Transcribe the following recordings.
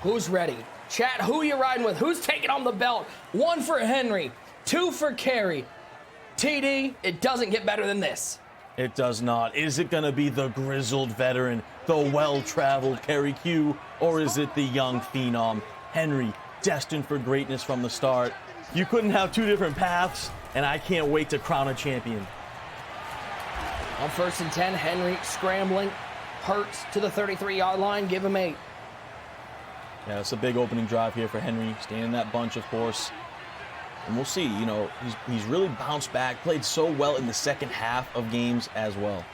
Who's ready? Chat, who you riding with? Who's taking on the belt? 1 for Henry, 2 for K3rry. TD, it doesn't get better than this. It does not. Is it going to be the grizzled veteran, the well-traveled K3rryQ, or is it the young phenom, Henry, destined for greatness from the start? You couldn't have two different paths, and I can't wait to crown a champion. On 1st and 10, Henry scrambling. Hurts to the 33-yard line. Give him 8. Yeah, it's a big opening drive here for Henry. Staying in that bunch, of course. And we'll see, you know, he's really bounced back, played so well in the second half of games as well.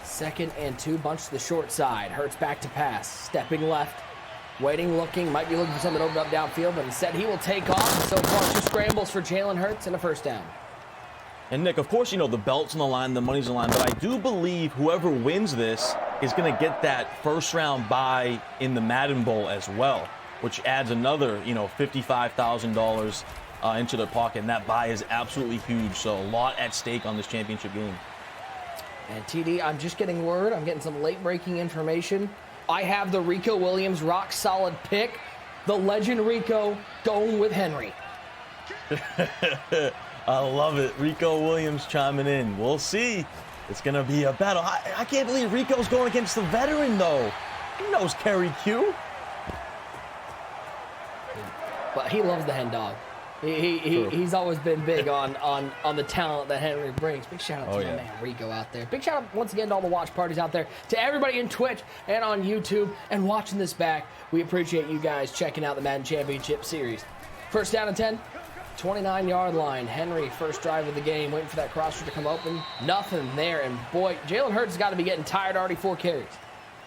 2nd and 2, bunch to the short side. Hurts back to pass. Stepping left. Waiting, looking. Might be looking for something to open up downfield, but instead he will take off. So far, 2 scrambles for Jalen Hurts and a first down. And Nick, of course, you know, the belt's on the line, the money's on the line, but I do believe whoever wins this is going to get that first-round bye in the Madden Bowl as well, which adds another, you know, $55,000 into their pocket, and that bye is absolutely huge. So a lot at stake on this championship game. And TD, I'm just getting word. I'm getting some late-breaking information. I have the Rico Williams rock-solid pick. The legend Rico going with Henry. I love it. Rico Williams chiming in. We'll see. It's going to be a battle. I can't believe Rico's going against the veteran, though. He knows K3rryQ. But he loves the hen dog. He's always been big on the talent that Henry brings. Big shout out to my man Rico out there. Big shout out once again to all the watch parties out there, to everybody in Twitch and on YouTube and watching this back. We appreciate you guys checking out the Madden Championship Series. 1st down and 10, 29-yard line. Henry, first drive of the game, waiting for that crosser to come open. Nothing there, and boy, Jalen Hurts has got to be getting tired already. 4 carries.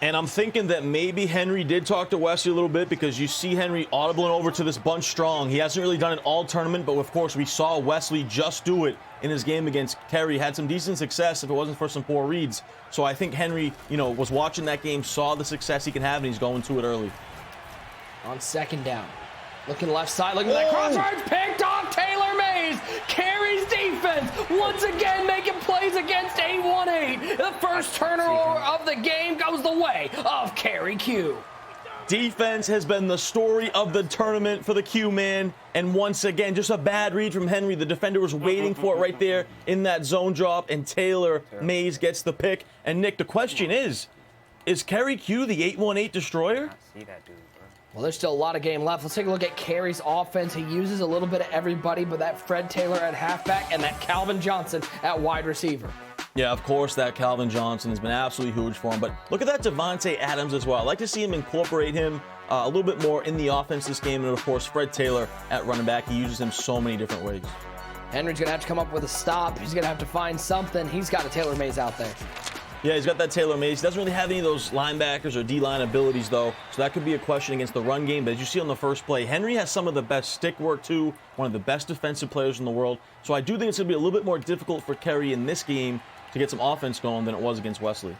And I'm thinking that maybe Henry did talk to Wesley a little bit, because you see Henry audibling over to this bunch strong. He hasn't really done it all tournament, but of course we saw Wesley just do it in his game against K3rry. Had some decent success if it wasn't for some poor reads. So I think Henry, you know, was watching that game, saw the success he can have, and he's going to it early. On 2nd down. Looking left side, looking at that crossroads, picked off Taylor Mays. K3rry's defense once again making plays against 818. The first turnover of the game goes the way of K3rryQ. Defense has been the story of the tournament for the Q-man. And once again, just a bad read from Henry. The defender was waiting for it right there in that zone drop, and Taylor Mays gets the pick. And Nick, the question is K3rryQ the 818 destroyer? See that dude. Well, there's still a lot of game left. Let's take a look at K3rry's offense. He uses a little bit of everybody, but that Fred Taylor at halfback and that Calvin Johnson at wide receiver. Yeah, of course, that Calvin Johnson has been absolutely huge for him. But look at that Devontae Adams as well. I'd like to see him incorporate him a little bit more in the offense this game. And, of course, Fred Taylor at running back. He uses him so many different ways. Henry's going to have to come up with a stop. He's going to have to find something. He's got a Taylor Mays out there. Yeah, he's got that Taylor Mays. He doesn't really have any of those linebackers or D-line abilities, though, so that could be a question against the run game. But as you see on the first play, Henry has some of the best stick work, too, one of the best defensive players in the world. So I do think it's going to be a little bit more difficult for K3rry in this game to get some offense going than it was against Wesley.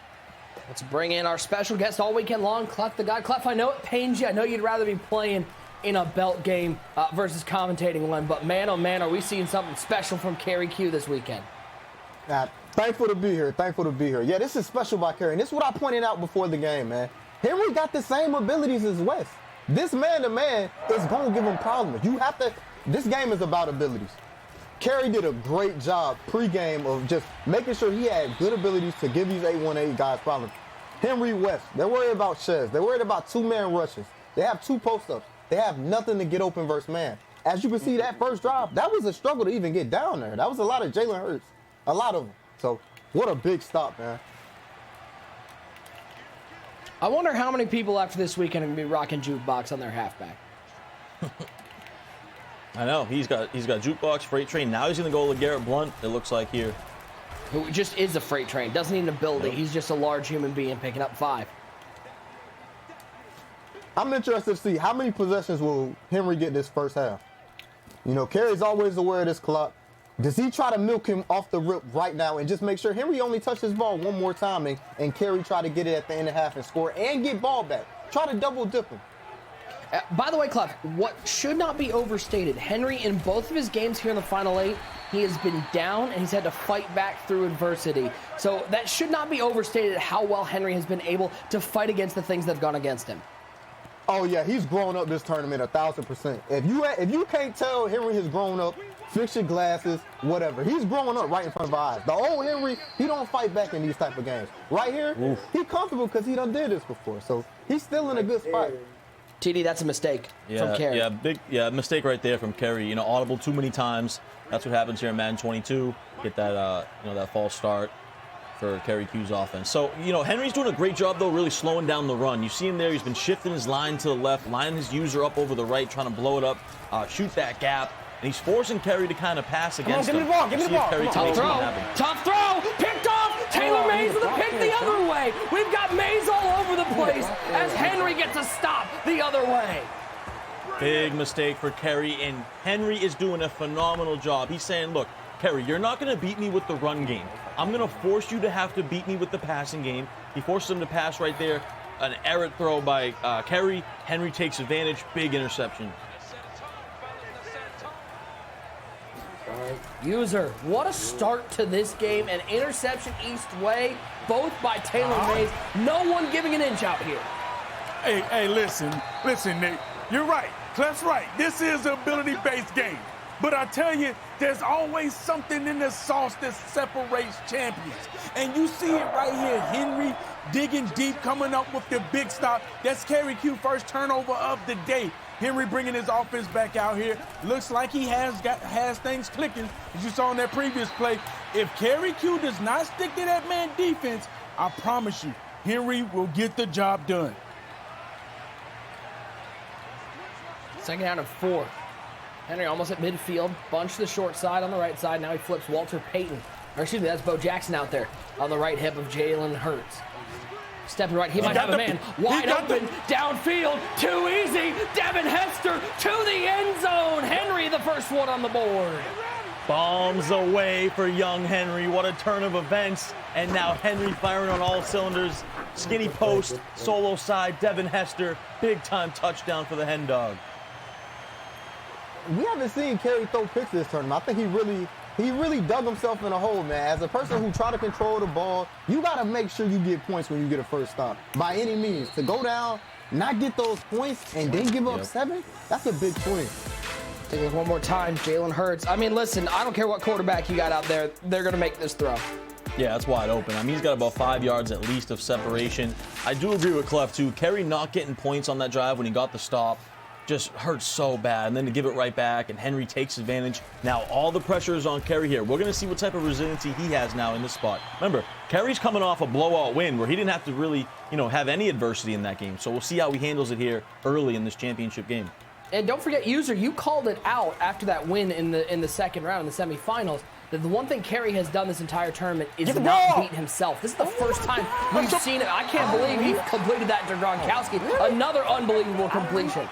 Let's bring in our special guest all weekend long, Clef the guy. Clef, I know it pains you. I know you'd rather be playing in a belt game versus commentating one, but man, oh man, are we seeing something special from K3rryQ this weekend. Thankful to be here. Thankful to be here. Yeah, this is special by K3rry. And this is what I pointed out before the game, man. Henry got the same abilities as Wes. This man-to-man is going to give him problems. You have to – this game is about abilities. K3rry did a great job pregame of just making sure he had good abilities to give these 818 guys problems. Henry, West, they're worried about sheds. They're worried about 2-man rushes. They have 2 post-ups. They have nothing to get open versus man. As you can see, that first drive, that was a struggle to even get down there. That was a lot of Jalen Hurts. A lot of them. So, what a big stop, man. I wonder how many people after this weekend are going to be rocking jukebox on their halfback. I know. He's got jukebox, freight train. Now he's going to go with Garrett Blunt, it looks like here. Who just is a freight train. Doesn't need an ability. He's just a large human being picking up 5. I'm interested to see how many possessions will Henry get this first half. You know, K3rry's always aware of this clock. Does he try to milk him off the rip right now and just make sure Henry only touches his ball one more time and K3rry try to get it at the end of half and score and get ball back? Try to double dip him. By the way, Clef, what should not be overstated, Henry, in both of his games here in the Final 8, he has been down and he's had to fight back through adversity. So that should not be overstated how well Henry has been able to fight against the things that have gone against him. Oh, yeah, he's grown up this tournament 1,000%. If you can't tell Henry has grown up, fix your glasses, whatever. He's growing up right in front of our eyes. The old Henry, he don't fight back in these type of games. Right here, he's comfortable because he done did this before. So he's still in a good spot. TD, that's a mistake from K3rry. Mistake right there from K3rry. You know, audible too many times. That's what happens here in Madden 22. Get that, that false start for K3rryQ's offense. So, Henry's doing a great job, though, really slowing down the run. You see him there. He's been shifting his line to the left, lining his user up over the right, trying to blow it up, shoot that gap. And he's forcing K3rry to kind of pass against him. Give me the ball. Tough throw. Picked off. Taylor Mays with a pick the other way. We've got Mays all over the place as Henry gets a stop the other way. Big mistake for K3rry, and Henry is doing a phenomenal job. He's saying, look, K3rry, you're not going to beat me with the run game. I'm going to force you to have to beat me with the passing game. He forces him to pass right there. An errant throw by K3rry. Henry takes advantage. Big interception. User, what a start to this game. An interception east way, both by Taylor Mays. No one giving an inch out here. Hey, listen, Nick. You're right. Clef's right. This is an ability-based game. But I tell you, there's always something in the sauce that separates champions. And you see it right here. Henry digging deep, coming up with the big stop. That's K3rryQ first turnover of the day. Henry bringing his offense back out here. Looks like he has things clicking, as you saw in that previous play. If K3rryQ does not stick to that man defense, I promise you, Henry will get the job done. Second down and 4. Henry almost at midfield. Bunch to the short side on the right side. Now he flips Walter Payton. Or excuse me, that's Bo Jackson out there on the right hip of Jalen Hurts. Stepping right, he might have a man wide open, downfield, too easy. Devin Hester to the end zone. Henry the first one on the board. Bombs away for young Henry. What a turn of events. And now Henry firing on all cylinders. Skinny post, solo side, Devin Hester. Big time touchdown for the Hen Dog. We haven't seen K3rry throw picks this tournament. I think he really dug himself in a hole, man. As a person who try to control the ball, you got to make sure you get points when you get a first stop. By any means. To go down, not get those points, and then give up 7, that's a big swing. Take it one more time, Jalen Hurts. I mean, listen, I don't care what quarterback you got out there. They're going to make this throw. Yeah, that's wide open. I mean, he's got about 5 yards at least of separation. I do agree with Clef, too. K3rry not getting points on that drive when he got the stop just hurts so bad. And then to give it right back, and Henry takes advantage. Now all the pressure is on K3rry here. We're going to see what type of resiliency he has now in this spot. Remember, K3rry's coming off a blowout win where he didn't have to really, have any adversity in that game. So we'll see how he handles it here early in this championship game. And don't forget, User, you called it out after that win in the second round, in the semifinals, that the one thing K3rry has done this entire tournament is not beat himself. This is the first time we've seen it. I can't believe he completed that to Gronkowski. Another unbelievable completion.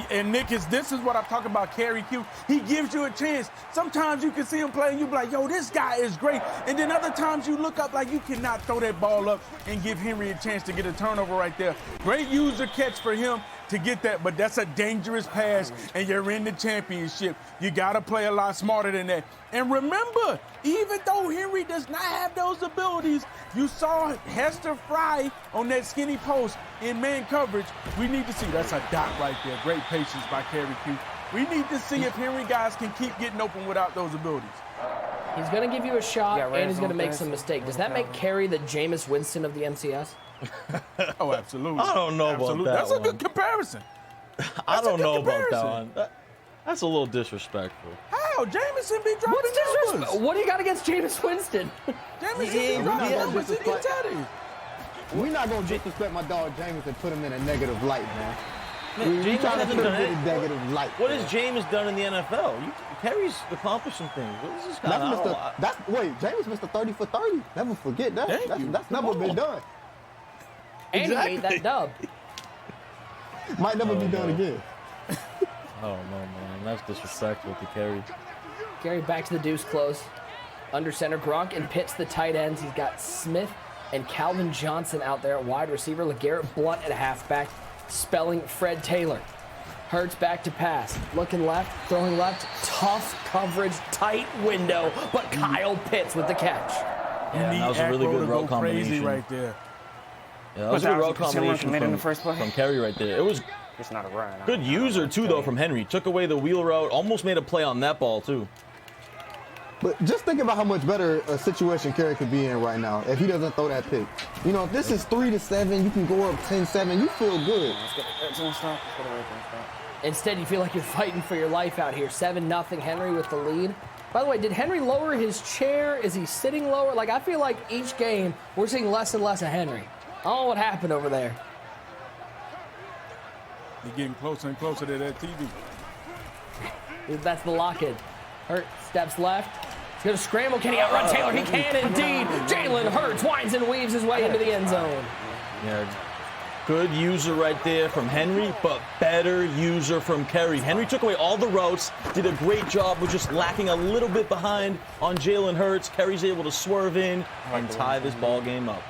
And Nick, this is what I'm talking about, K3rryQ. He gives you a chance. Sometimes you can see him play and you be like, yo, this guy is great. And then other times you look up like you cannot throw that ball up and give Henry a chance to get a turnover right there. Great user catch for him to get that, but that's a dangerous pass, and you're in the championship. You got to play a lot smarter than that. And remember, even though Henry does not have those abilities, you saw Hester fry on that skinny post in man coverage. We need to see. That's a dot right there. Great patience by K3rryQ. We need to see if Henry guys can keep getting open without those abilities. He's going to give you a shot, and he's going to make some mistake. Does that make K3rry the Jameis Winston of the MCS? Oh, absolutely. I don't know about that. That's a good comparison. I don't know about that one. That's a little disrespectful. How? Jameson be dropping numbers. What do you got against Jameis Winston? Jameson be dropping numbers. He gets at it. We're not going to disrespect my dog Jameis and put him in a negative light, man. Jameis hasn't done anything. Negative light. What has Jameis done in the NFL? K3rry's accomplished some things. What is this guy? Wait, Jameis missed 30 for 30. Never forget that. That's never been done. And he made that dub. Might never be done again. Oh, no, man. That's disrespectful to K3rry. K3rry back to the deuce close. Under center, Gronk and Pitts the tight ends. He's got Smith and Calvin Johnson out there at wide receiver. LeGarrette Blount at halfback. spelling Fred Taylor. Hurts back to pass. Looking left, throwing left. Tough coverage, tight window, but Kyle Pitts with the catch. Yeah, that was a really good route combination right there. Yeah, that was a good route combination in the first play? from K3rry right there. It was it's not a run. good user, too, though, from Henry. Took away the wheel route. Almost made a play on that ball, too. But just think about how much better a situation K3rry could be in right now if he doesn't throw that pick. You know, if this is 3-7, you can go up 10-7. You feel good. Let's get the stop. Let's get away from the stop. Instead, you feel like you're fighting for your life out here. 7-0 Henry with the lead. By the way, did Henry lower his chair? Is he sitting lower? Like, I feel like each game, we're seeing less and less of Henry. I don't know what happened over there. He's getting closer and closer to that TV. That's the lock-in. Hurt steps left. He's going to scramble. Can he outrun Taylor? He can indeed. Jalen Hurts winds and weaves his way into the end zone. Yeah, good user right there from Henry, but better user from K3rry. Henry took away all the routes, did a great job, was just lacking a little bit behind on Jalen Hurts. K3rry's able to swerve in and tie this ball game up.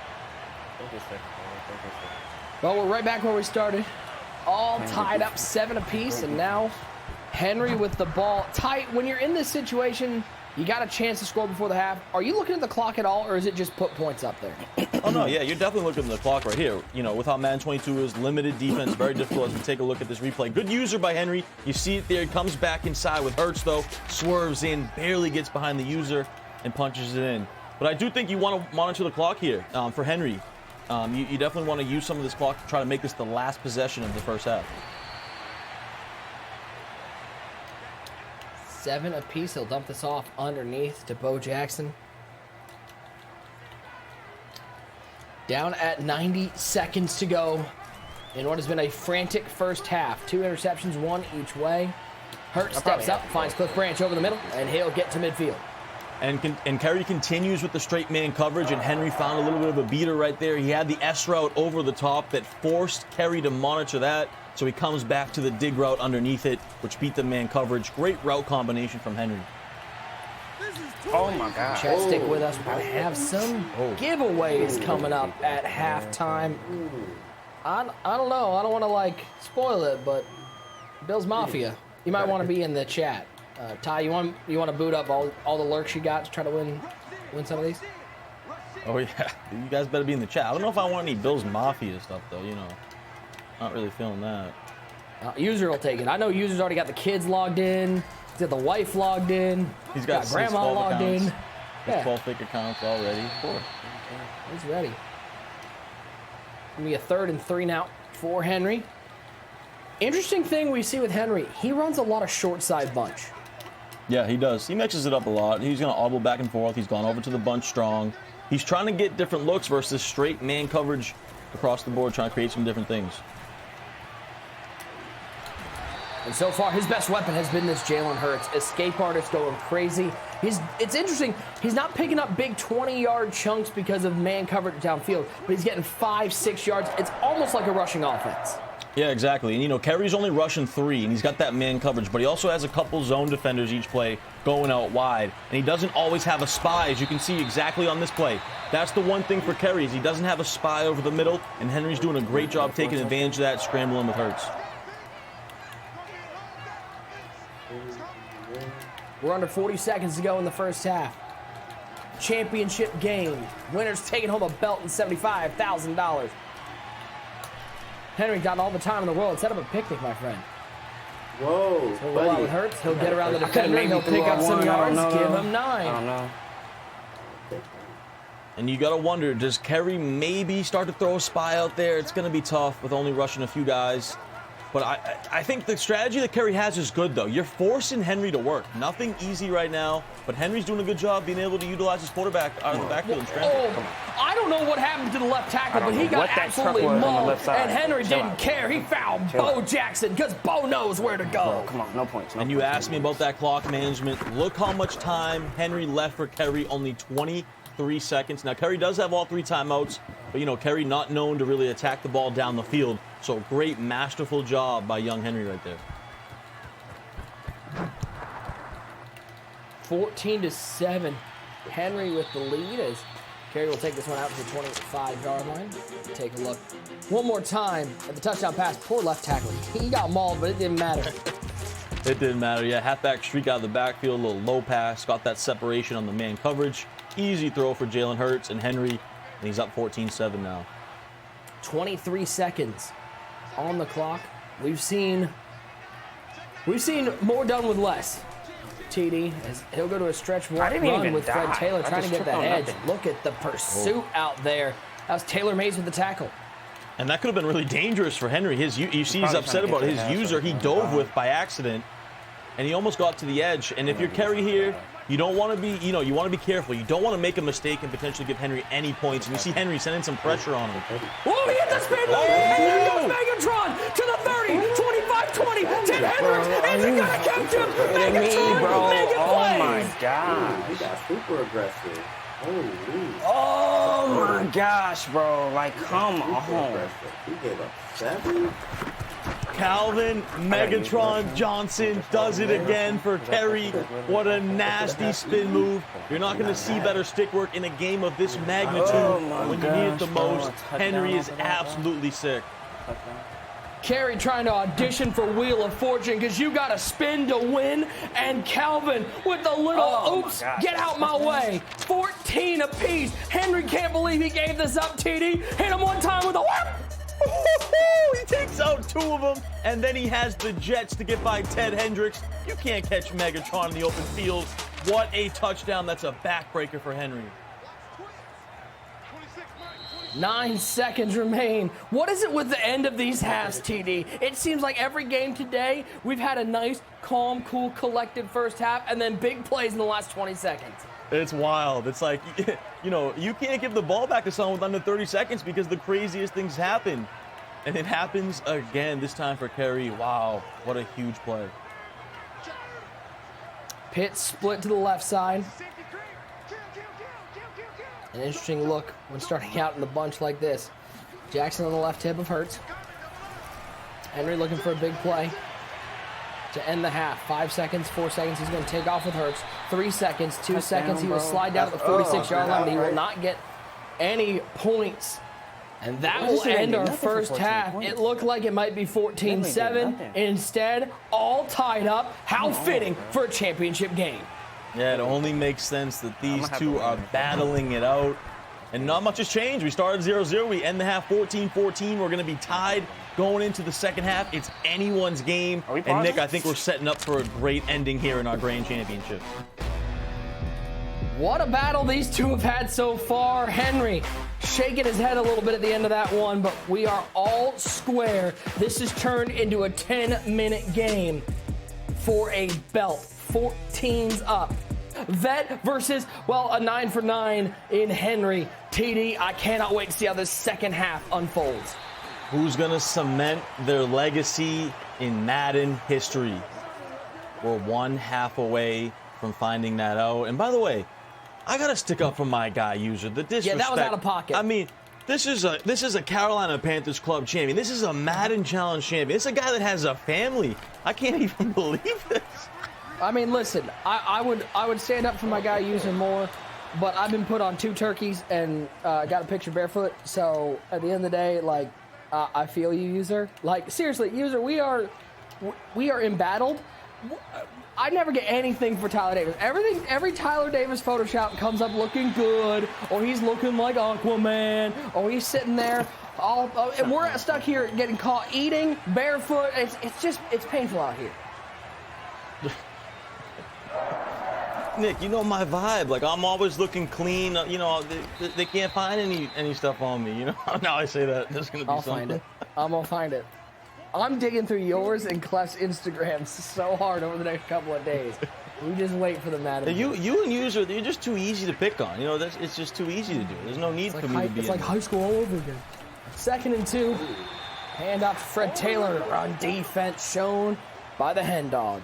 Well, we're right back where we started. All tied up 7 apiece, and now Henry with the ball tight. When you're in this situation, you got a chance to score before the half. Are you looking at the clock at all, or is it just put points up there? Oh, no, yeah, you're definitely looking at the clock right here. You know, with how Madden 22 is, limited defense, very difficult as we take a look at this replay. Good user by Henry. You see it there. Comes back inside with Hurts, though. Swerves in, barely gets behind the user, and punches it in. But I do think you want to monitor the clock here for Henry. You definitely want to use some of this clock to try to make this the last possession of the first half. 7 apiece. He'll dump this off underneath to Bo Jackson. Down at 90 seconds to go in what has been a frantic first half. 2 interceptions, 1 each way. Hurt steps up, finds Cliff Branch over the middle, and he'll get to midfield. And K3rry continues with the straight man coverage, and Henry found a little bit of a beater right there. He had the S route over the top that forced K3rry to monitor that, so he comes back to the dig route underneath it, which beat the man coverage. Great route combination from Henry. Oh my God. Chat, stick with us. We're going to have some giveaways coming up at halftime. I don't know. I don't want to, like, spoil it, but Bill's Mafia, you might want to be in the chat. Ty, you want to boot up all the lurks you got to try to win some of these? Oh, yeah. You guys better be in the chat. I don't know if I want any Bill's Mafia stuff, though, you know. Not really feeling that. User will take it. I know user's already got the kids logged in. He's got the wife logged in. He's got grandma logged in. His 12 fake accounts already. Cool. He's ready. Gonna be a 3rd and 3 now for Henry. Interesting thing we see with Henry, he runs a lot of short side bunch. Yeah, he does. He mixes it up a lot. He's going to audible back and forth. He's gone over to the bunch strong. He's trying to get different looks versus straight man coverage across the board, trying to create some different things. And so far, his best weapon has been this Jalen Hurts. Escape artist going crazy. It's interesting. He's not picking up big 20-yard chunks because of man coverage downfield, but he's getting 5-6 yards. It's almost like a rushing offense. Yeah, exactly. And, you know, K3rry's only rushing 3, and he's got that man coverage, but he also has a couple zone defenders each play going out wide, and he doesn't always have a spy, as you can see exactly on this play. That's the one thing for K3rry, is he doesn't have a spy over the middle, and Henry's doing a great job taking advantage of that, scrambling with Hurts. We're under 40 seconds to go in the first half. Championship game. Winners taking home a belt and $75,000. Henry got all the time in the world. Set up a picnic, my friend. Whoa, He'll roll out with Hurts. He'll get around the defender. He'll pick up some yards. Give him 9. I don't know. And you got to wonder, does K3rry maybe start to throw a spy out there? It's going to be tough with only rushing a few guys. But I think the strategy that K3rry has is good, though. You're forcing Henry to work. Nothing easy right now, but Henry's doing a good job being able to utilize his quarterback out of the backfield and scramble. I don't know what happened to the left tackle, but he got absolutely mauled, and Henry didn't care. He fouled Bo Jackson because Bo knows where to go. Come on, no points. And you asked me about that clock management. Look how much time Henry left for K3rry, only 23 seconds. Now, K3rry does have all 3 timeouts, but, you know, K3rry not known to really attack the ball down the field. So great, masterful job by young Henry right there. 14-7. Henry with the lead as K3rry will take this one out to the 25-yard line. Take a look one more time at the touchdown pass. Poor left tackle. He got mauled, but it didn't matter. It didn't matter. Yeah, halfback streak out of the backfield, a little low pass, got that separation on the man coverage. Easy throw for Jalen Hurts and Henry, and he's up 14-7 now. 23 seconds on the clock. We've seen more done with less. TD, as he'll go to a stretch run with Fred Taylor trying to get that edge. Look at the pursuit out there. That was Taylor Mays with the tackle. And that could have been really dangerous for Henry. You see he's upset about his user he dove with by accident, and he almost got to the edge. And if you're K3rry here, you don't want to be, you want to be careful. You don't want to make a mistake and potentially give Henry any points. And you see Henry sending some pressure on him. Whoa, he hit the spin move, and there goes Megatron to the 30, 25, 20, 10 Hendricks, and he got to catch him. Megatron making plays. My God. He got super aggressive. Holy. Oh my gosh, bro. Like, come on. He gave up 7. Calvin Megatron Johnson does it again for K3rry. What a nasty spin move. You're not going to see better stick work in a game of this magnitude when you need it the most. Henry is absolutely sick. K3rry trying to audition for Wheel of Fortune because you got to spin to win. And Calvin with the little oops, get out my way. 14 apiece. Henry can't believe he gave this up, TD. Hit him one time with a whap. He takes out 2 of them, and then he has the jets to get by Ted Hendricks. You can't catch Megatron in the open field. What a touchdown. That's a backbreaker for Henry. 9 seconds remain. What is it with the end of these halves, TD? It seems like every game today, we've had a nice, calm, cool, collected first half, and then big plays in the last 20 seconds. It's wild. It's like, you can't give the ball back to someone with under 30 seconds because the craziest things happen. And it happens again, this time for K3rry. Wow, what a huge play. Pitts split to the left side. An interesting look when starting out in the bunch like this. Jackson on the left hip of Hurts. Henry looking for a big play to end the half. 5 seconds, 4 seconds. He's going to take off with Hurts. 3 seconds, 2 seconds. He will slide down at the 46-yard line, but he will not get any points. And that will end our first half. It looked like it might be 14-7. Instead, all tied up. How fitting for a championship game. Yeah, it only makes sense that these two are battling it out. And not much has changed. We started 0-0. We end the half 14-14. We're going to be tied going into the second half. It's anyone's game. And Nick, I think we're setting up for a great ending here in our grand championship. What a battle these two have had so far. Henry shaking his head a little bit at the end of that one, but we are all square. This has turned into a 10-minute game for a belt. 14's up. Vet versus, well, a 9 for 9 in Henry. TD, I cannot wait to see how this second half unfolds. Who's going to cement their legacy in Madden history? We're 1 half away from finding that out. And by the way, I got to stick up for my guy, user. The disrespect. Yeah, that was out of pocket. I mean, this is a Carolina Panthers club champion. This is a Madden Challenge champion. This is a guy that has a family. I can't even believe this. I mean, listen, I would stand up for my guy user more, but I've been put on 2 turkeys and got a picture barefoot. So at the end of the day, like, I feel you, user. Like, seriously, user, we are embattled. I never get anything for Tyler Davis. Every Tyler Davis Photoshop comes up looking good, or he's looking like Aquaman, or he's sitting there and we're stuck here getting caught eating barefoot. It's painful out here. Nick, you know my vibe. Like, I'm always looking clean. You know, they can't find any stuff on me. You know, now I say that, there's gonna be I'll something. find it. I'm gonna find it. I'm digging through yours and Clef's Instagram so hard over the next couple of days. We just wait for the Madden. You and user, you're just too easy to pick on. You know, it's just too easy to do. There's no need for me to be. It's like high school all over again. 2nd and 2. Hand off to Fred Taylor on defense, shown by the Hen Dog.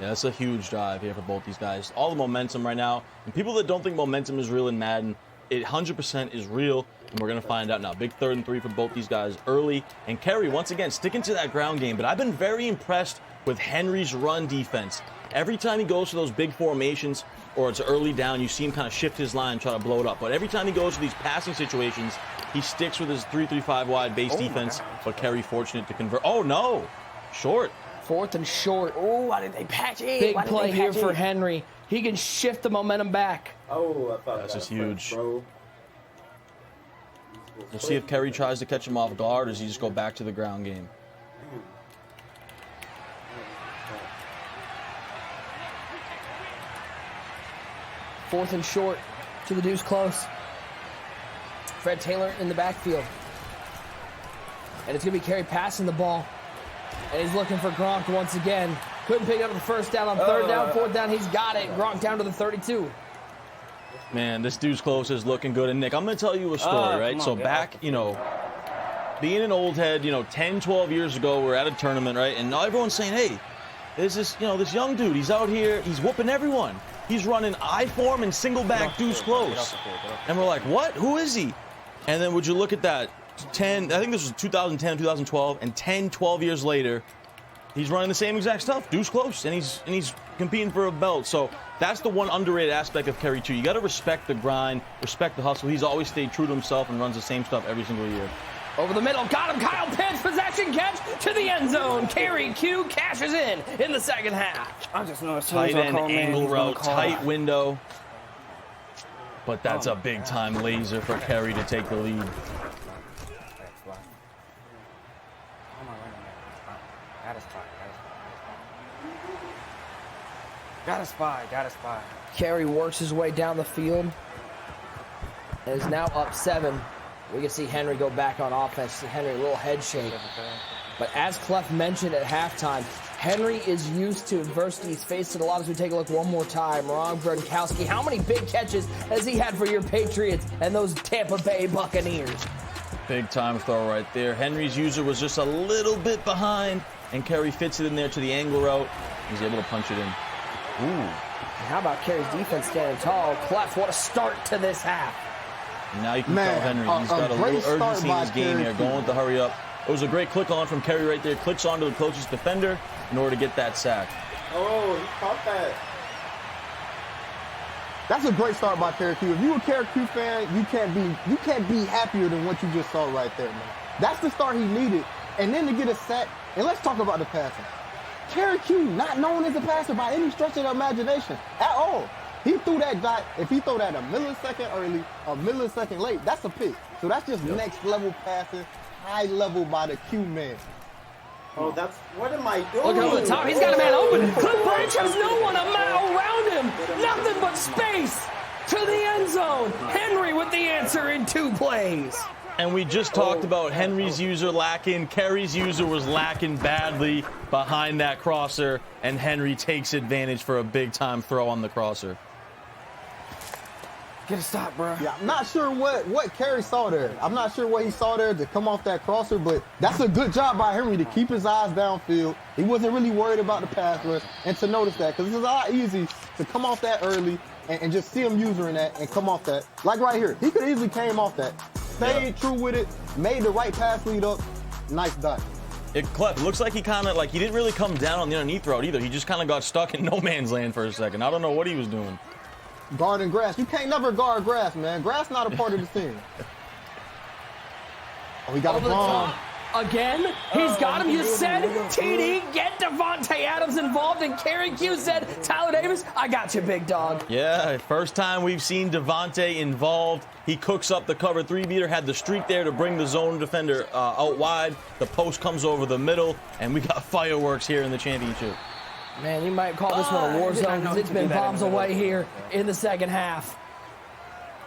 Yeah, that's a huge drive here for both these guys. All the momentum right now. And people that don't think momentum is real in Madden, it 100% is real, and we're going to find out now. Big 3rd and 3 for both these guys early. And K3rry, once again, sticking to that ground game. But I've been very impressed with Henry's run defense. Every time he goes to those big formations, or it's early down, you see him kind of shift his line and try to blow it up. But every time he goes to these passing situations, he sticks with his 3-3-5 wide base defense. But K3rry fortunate to convert. Oh, no. Short. 4th and short. Oh, why did they patch it? Big play here for Henry. He can shift the momentum back. Oh, I thought That's that just was huge. bro. We'll see if K3rry tries to catch him off guard or does he just go back to the ground game. 4th and short to the deuce close. Fred Taylor in the backfield. And it's going to be K3rry passing the ball. And he's looking for Gronk once again. Couldn't pick up the first down on 3rd down, 4th down. He's got it. Gronk down to the 32. Man, this dude's close is looking good. And, Nick, I'm going to tell you a story, right? So back, you know, being an old head, you know, 10, 12 years ago, we're at a tournament, right? And now everyone's saying, hey, there's this, you know, this young dude. He's out here. He's whooping everyone. He's running I form and single back deuce close. And we're like, what? Who is he? And then would you look at that? I think this was 2010, 2012, and 10, 12 years later, he's running the same exact stuff, deuce close, and he's competing for a belt. So that's the one underrated aspect of K3rry too. You got to respect the grind, respect the hustle. He's always stayed true to himself and runs the same stuff every single year. Over the middle, got him. Kyle Pitts, possession catch to the end zone. K3rryQ cashes in the second half. I just know as soon Tight as I end call man, angle he's gonna route, call tight out. window. But that's a big time laser for K3rry to take the lead. Got a spy. K3rry works his way down the field and is now up 7. We can see Henry go back on offense. See Henry a little head shake. But as Clef mentioned at halftime, Henry is used to adversity. He's faced it a lot. As we take a look one more time, Ron Gronkowski, how many big catches has he had for your Patriots and those Tampa Bay Buccaneers? Big time throw right there. Henry's user was just a little bit behind, and K3rry fits it in there to the angle route. He's able to punch it in. Ooh. And how about K3rry's defense standing tall? Clef, what a start to this half. And now you can tell Henry. He's got a little urgency in his game here, going with the hurry up. It was a great click on from K3rry right there. Clicks onto the closest defender in order to get that sack. Oh, he caught that. That's a great start by K3rryQ. If you're a K3rryQ fan, you can't be happier than what you just saw right there, man. That's the start he needed. And then to get a sack, and let's talk about the passing. K3rryQ, not known as a passer by any stretch of the imagination at all. He threw that dot, if he threw that a millisecond early, a millisecond late, that's a pick. So that's just next level passing, high level by the Q man. Oh, that's, what am I doing? Look over the top, he's got a man open. Cliff Branch has no one around him. Nothing but space to the end zone. Henry with the answer in 2 plays. And we just talked about Henry's user lacking. K3rry's user was lacking badly behind that crosser, and Henry takes advantage for a big-time throw on the crosser. Get a stop, bro. Yeah, I'm not sure what K3rry saw there. I'm not sure what he saw there to come off that crosser, but that's a good job by Henry to keep his eyes downfield. He wasn't really worried about the pass rush, and to notice that, because it's a lot easy to come off that early and just see him using that and come off that. Like right here, he could easily came off that. Stayed true with it, made the right pass lead up. Nice dot. It looks like he kind of, like, he didn't really come down on the underneath route either. He just kind of got stuck in no man's land for a second. I don't know what he was doing. Guarding grass. You can't never guard grass, man. Grass not a part of the team. Oh, he got Over a the bomb. top. Again, he's got him. You said TD, get Devontae Adams involved, and K3rryQ said, Tyler Davis, I got you, big dog. Yeah, first time we've seen Devontae involved. He cooks up the cover 3 beater, had the streak there to bring the zone defender out wide. The post comes over the middle, and we got fireworks here in the championship. Man, you might call this one a war zone because it's been bombs away here in the second half.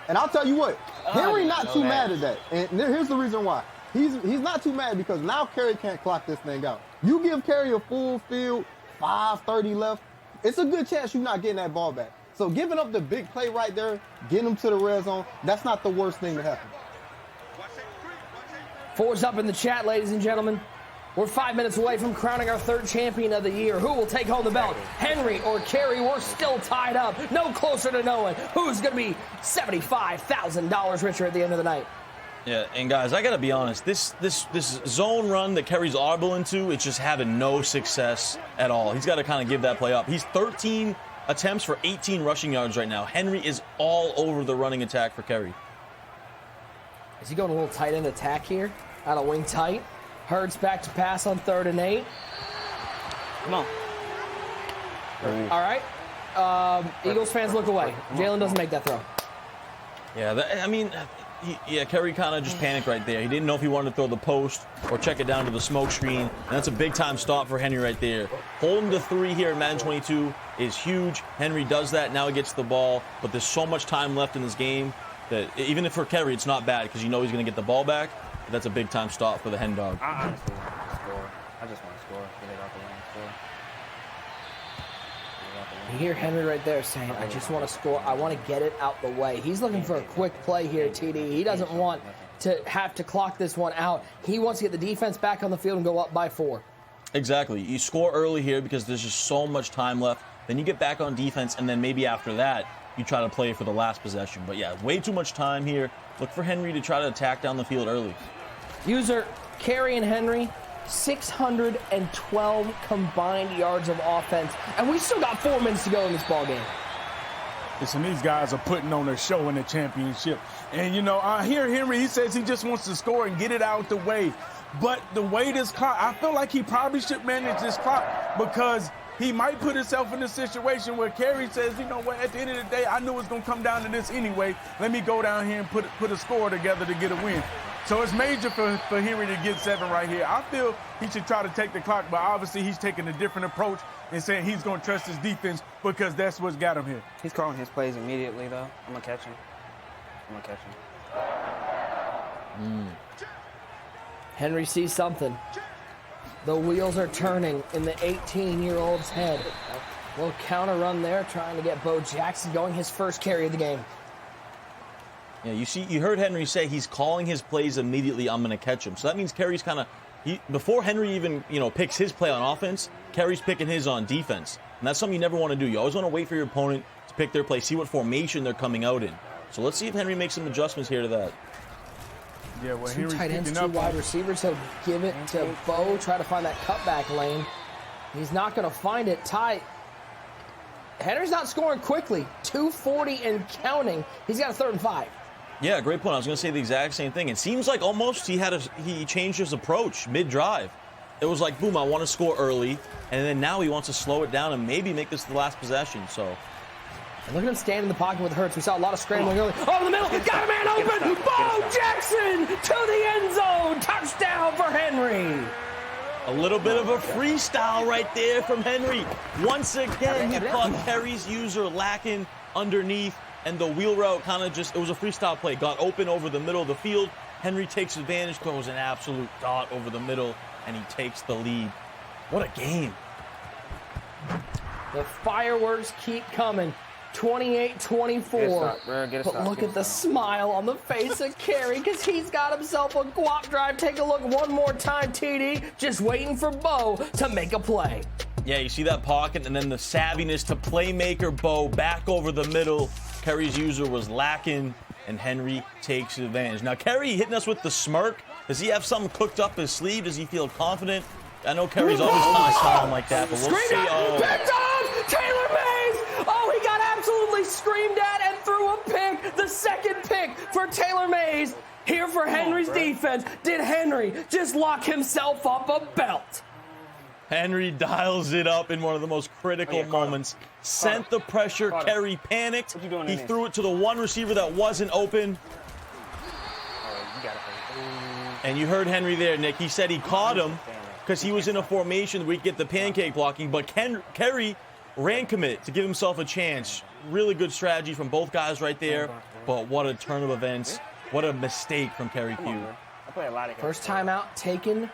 And I'll tell you what, Henry not too mad at that. And here's the reason why. He's not too mad because now K3rry can't clock this thing out. You give K3rry a full field, 5:30 left, it's a good chance you're not getting that ball back. So giving up the big play right there, getting him to the red zone, that's not the worst thing to happen. 4's up in the chat, ladies and gentlemen. We're 5 minutes away from crowning our 3rd champion of the year. Who will take home the belt? Henry or K3rry? We're still tied up. No closer to knowing who's going to be $75,000 richer at the end of the night. Yeah, and guys, I gotta be honest. This zone run that K3rry's audible into, it's just having no success at all. He's got to kind of give that play up. He's 13 attempts for 18 rushing yards right now. Henry is all over the running attack for Kerry. Is he going a little tight end attack here? Out of wing tight. Hurts back to pass on 3rd and 8. Come on. All right. Eagles fans look away. Jalen doesn't make that throw. Yeah, Kerry kind of just panicked right there. He didn't know if he wanted to throw the post or check it down to the smoke screen. And that's a big-time stop for Henry right there. Holding the 3 here in Madden 22 is huge. Henry does that. Now he gets the ball. But there's so much time left in this game that even if for Kerry, it's not bad because you know he's going to get the ball back. But that's a big-time stop for the Hen Dog. I honestly want to score. I just want to score. Get it out the way and score. You hear Henry right there saying, I just want to score. I want to get it out the way. He's looking for a quick play here, TD. He doesn't want to have to clock this one out. He wants to get the defense back on the field and go up by 4. Exactly. You score early here because there's just so much time left. Then you get back on defense, and then maybe after that, you try to play for the last possession. But yeah, way too much time here. Look for Henry to try to attack down the field early. User, Kerry and Henry, 612 combined yards of offense. And we still got 4 minutes to go in this ball game. Listen, these guys are putting on a show in the championship. And, you know, I hear Henry, he says he just wants to score and get it out the way. But the way this clock, I feel like he probably should manage this clock because he might put himself in a situation where Kerry says, you know what, at the end of the day, I knew it was going to come down to this anyway. Let me go down here and put a score together to get a win. So it's major for Henry to get 7 right here. I feel he should try to take the clock, but obviously he's taking a different approach and saying he's going to trust his defense because that's what's got him here. He's calling his plays immediately, though. I'm going to catch him. Henry sees something. The wheels are turning in the 18-year-old's head. A little counter run there, trying to get Bo Jackson going, his first carry of the game. Yeah, you heard Henry say he's calling his plays immediately. I'm going to catch him. So that means Kerry's kind of before Henry even picks his play on offense, Kerry's picking his on defense, and that's something you never want to do. You always want to wait for your opponent to pick their play, see what formation they're coming out in. So let's see if Henry makes some adjustments here to that. Yeah, well, 2 Henry's tight ends, picking 2 up wide receivers. He'll give it to Bo, try to find that cutback lane. He's not going to find it. Ty, Henry's not scoring quickly. 2:40 and counting. He's got a 3rd and 5. Yeah, great point. I was going to say the exact same thing. It seems like almost he changed his approach mid-drive. It was like, boom, I want to score early, and then now he wants to slow it down and maybe make this the last possession. So, and look at him stand in the pocket with Hurts. We saw a lot of scrambling early. Oh, in the middle, got a man open. Bo Jackson to the end zone. Touchdown for Henry. A little bit of a freestyle right there from Henry. Once again, he caught Kerry's user lacking underneath. And the wheel route it was a freestyle play. Got open over the middle of the field. Henry takes advantage, throws an absolute dot over the middle, and he takes the lead. What a game. The fireworks keep coming. 28-24. But look at the smile on the face of Kerry because he's got himself a guap drive. Take a look one more time, TD. Just waiting for Bo to make a play. Yeah, you see that pocket and then the savviness to playmaker Bo back over the middle. Kerry's user was lacking, and Henry takes advantage. Now, Kerry hitting us with the smirk. Does he have something cooked up his sleeve? Does he feel confident? I know Kerry's always kind of smiling like that, but we'll see. Picked off! Taylor Mays! Oh, he got absolutely screamed at and threw a pick. The 2nd pick for Taylor Mays. Here for Henry's defense. Did Henry just lock himself up a belt? Henry dials it up in one of the most critical moments. Sent the pressure. Kerry panicked. He threw it to the one receiver that wasn't open. And you heard Henry there, Nick. He said he caught him because he was in a formation where he could get the pancake blocking. But Kerry ran commit to give himself a chance. Really good strategy from both guys right there. But what a turn of events. What a mistake from K3rryQ. First timeout taken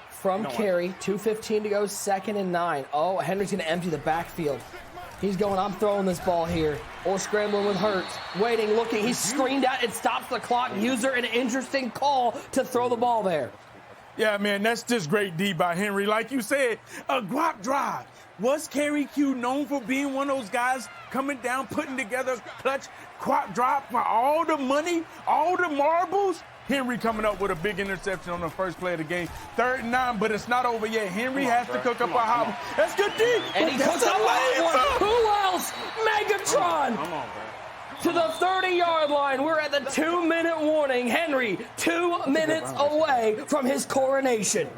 from Kerry. 2:15 to go, 2nd and 9. Oh, Henry's going to empty the backfield. He's going, I'm throwing this ball here. Or scrambling with Hurts. Waiting, looking. He's screened out. It stops the clock. User, an interesting call to throw the ball there. Yeah, man, that's just great D by Henry. Like you said, a guap drive. Was K3rryQ known for being one of those guys coming down, putting together clutch guap drive for all the money, all the marbles? Henry coming up with a big interception on the first play of the game. 3rd and 9, but it's not over yet. Henry has to cook up a hobble. That's good D. And he cooks up one. Who else? Megatron. Come on, bro. To the 30-yard line. We're at the 2-minute warning. Henry, 2 minutes away from his coronation.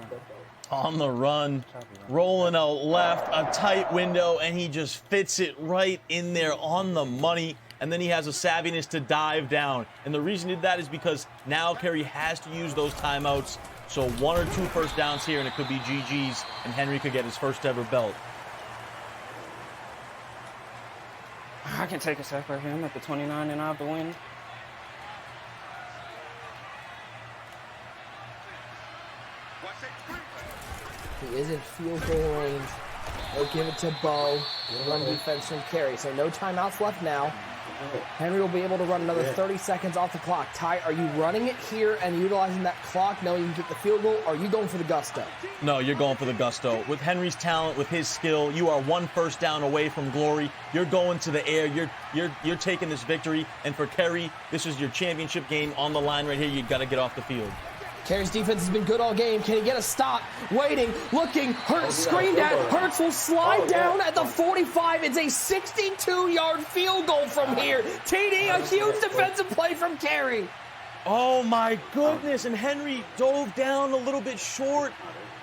On the run, rolling out left, a tight window, and he just fits it right in there on the money. And then he has a savviness to dive down. And the reason he did that is because now Kerry has to use those timeouts. So 1 or 2 first downs here, and it could be GG's, and Henry could get his first ever belt. I can take a sack right here. I'm at the 29 and I have to win. He is in field goal range. They'll give it to Bo. Run defense from Kerry. So no timeouts left now. Henry will be able to run another 30 seconds off the clock. Ty, are you running it here and utilizing that clock knowing you can get the field goal, or are you going for the gusto? No, you're going for the gusto. With Henry's talent, with his skill, you are 1 first down away from glory. You're going to the air. You're taking this victory. And for Kerry, this is your championship game on the line right here. You got to get off the field. Kerry's defense has been good all game. Can he get a stop? Waiting, looking, Hurts screened at. Hurts will slide down at the 45. It's a 62-yard field goal from here. TD, a huge defensive play from Kerry. Oh, my goodness. And Henry dove down a little bit short.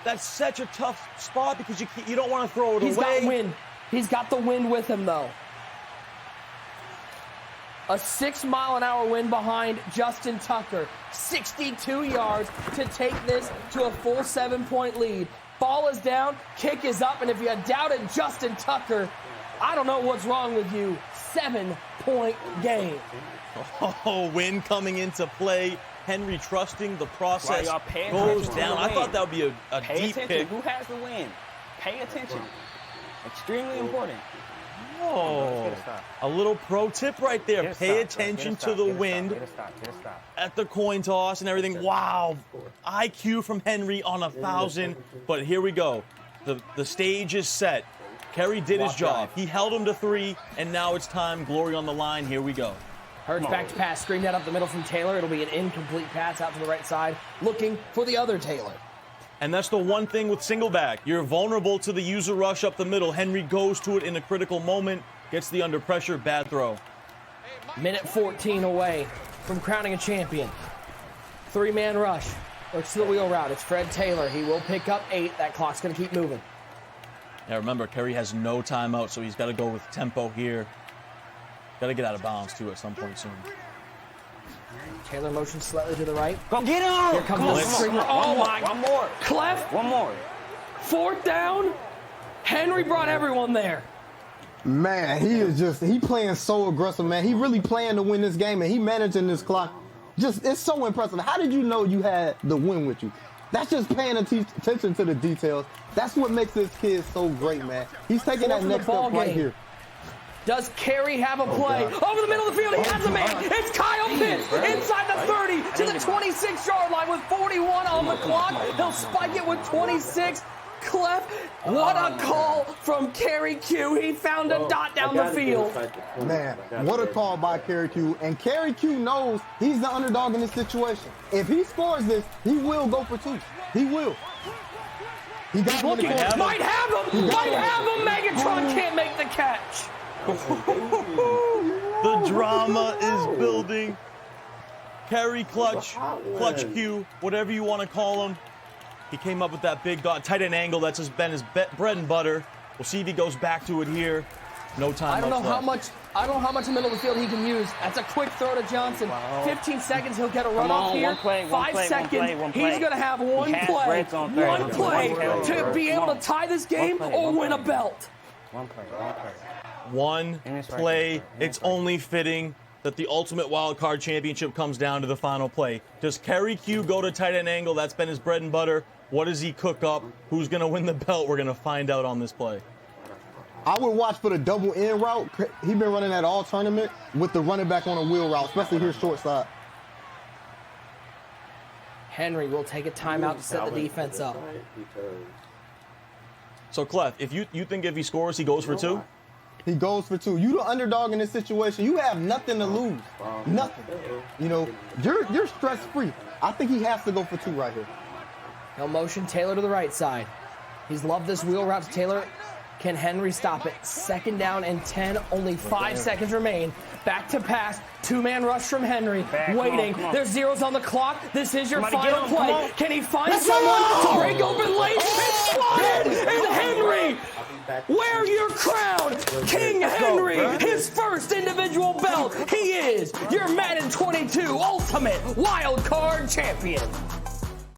That's such a tough spot because you don't want to throw it away. He's got wind. He's got the wind with him, though. A 6-mile-an-hour wind behind Justin Tucker. 62 yards to take this to a full 7-point lead. Ball is down, kick is up, and if you had doubted Justin Tucker, I don't know what's wrong with you. 7-point game. Oh, wind coming into play. Henry trusting the process. Right, goes down. I thought that would be a Pay deep attention. pick. Who has the win? Pay attention. Extremely important. Oh, a little pro tip right there. Pay attention to the wind at the coin toss and everything. Wow, IQ from Henry on 1,000. But here we go. The stage is set. Kerry did his job. He held him to 3, and now it's time. Glory on the line. Here we go. Hurts back to pass. Screen that up the middle from Taylor. It'll be an incomplete pass out to the right side. Looking for the other Taylor. And that's the one thing with single back. You're vulnerable to the user rush up the middle. Henry goes to it in a critical moment, gets the under pressure, bad throw. Minute 14 away from crowning a champion. 3-man rush. Looks to the wheel route. It's Fred Taylor. He will pick up 8. That clock's going to keep moving. Yeah, remember, Kerry has no timeout, so he's got to go with tempo here. Got to get out of bounds, too, at some point soon. Taylor motion slightly to the right. Go get him! Here comes the screen. Oh, my. One more. Clef. One more. 4th down. Henry brought everyone there. Man, he playing so aggressive, man. He really playing to win this game, and he managing this clock. It's so impressive. How did you know you had the win with you? That's just paying attention to the details. That's what makes this kid so great, man. He's taking that next step right here. Does Kerry have a play? Over the middle of the field, he has a man. It's Kyle Pitts inside the 30 to the 26-yard line with 41 on the clock. He'll spike it with 26. Clef, what a call from K3rryQ. He found a dot down the field. Man, what a call by K3rryQ. And K3rryQ knows he's the underdog in this situation. If he scores this, he will go for 2. He will. He got looking. Might have him. Might have him. Megatron can't make the catch. The drama is building. Kerry clutch Q, whatever you want to call him. He came up with that big dot, tight end angle. That's been his bread and butter. We'll see if he goes back to it here. No time. I don't know how much in the middle of the field he can use. That's a quick throw to Johnson. 15 seconds, he'll get a run off here. 5 seconds, he's going to have one play to be able to tie this game or win a belt. One play. It's only fitting that the Ultimate Wild Card Championship comes down to the final play. Does K3rryQ go to tight end angle? That's been his bread and butter. What does he cook up? Who's going to win the belt? We're going to find out on this play. I would watch for the double end route. He's been running that all tournament with the running back on a wheel route, especially here short side. Henry will take a timeout to set the defense up. So, Clef, if you think if he scores, he goes for 2? He goes for 2. You the underdog in this situation. You have nothing to lose. Nothing. You know, you're stress-free. I think he has to go for 2 right here. No motion, Taylor to the right side. He's loved this wheel route to Taylor. Can Henry stop it? 2nd down and 10. Only 5 seconds remain. Back to pass. 2-man rush from Henry. Waiting. Come on. There's zeros on the clock. This is your Somebody final get him, play. Can he find someone to break open lane? It's spotted! And Henry, wear your crown! King Henry, his first individual belt. He is your Madden 22 Ultimate Wild Card Champion.